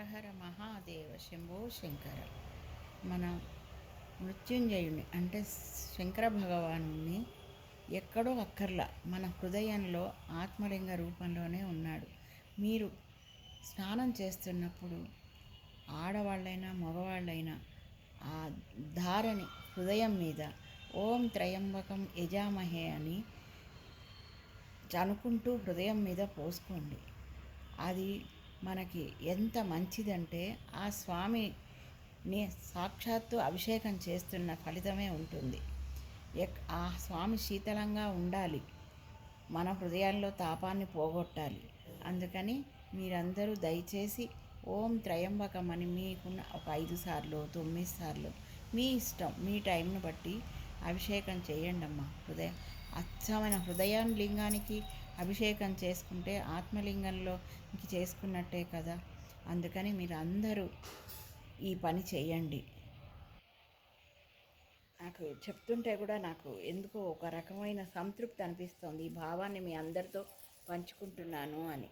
హర మహాదేవ శంభో శంకర. మన మృత్యుంజయుని అంటే శంకర భగవాను ఎక్కడో అక్కర్లా మన హృదయంలో ఆత్మలింగ రూపంలోనే ఉన్నాడు. మీరు స్నానం చేస్తున్నప్పుడు ఆడవాళ్ళైనా మగవాళ్ళైనా ఆ ధారని హృదయం మీద ఓం త్రయంబకం యజామహే అని అనుకుంటూ హృదయం మీద పోసుకోండి. అది మనకి ఎంత మంచిదంటే ఆ స్వామిని సాక్షాత్తు అభిషేకం చేస్తున్న ఫలితమే ఉంటుంది. ఆ స్వామి శీతలంగా ఉండాలి, మన హృదయాల్లో తాపాన్ని పోగొట్టాలి. అందుకని మీరందరూ దయచేసి ఓం త్రయంబకం అని మీకున్న ఒక 5 సార్లు 9 సార్లు మీ ఇష్టం, మీ టైంను బట్టి అభిషేకం చేయండి అమ్మా. అచ్చమైన లింగానికి అభిషేకం చేసుకుంటే ఆత్మలింగంలో చేసుకున్నట్టే కదా. అందుకని మీరు అందరూ ఈ పని చేయండి. నాకు చెప్తుంటే కూడా నాకు ఎందుకో ఒక రకమైన సంతృప్తి అనిపిస్తోంది, ఈ భావాన్ని మీ అందరితో పంచుకుంటున్నాను అని.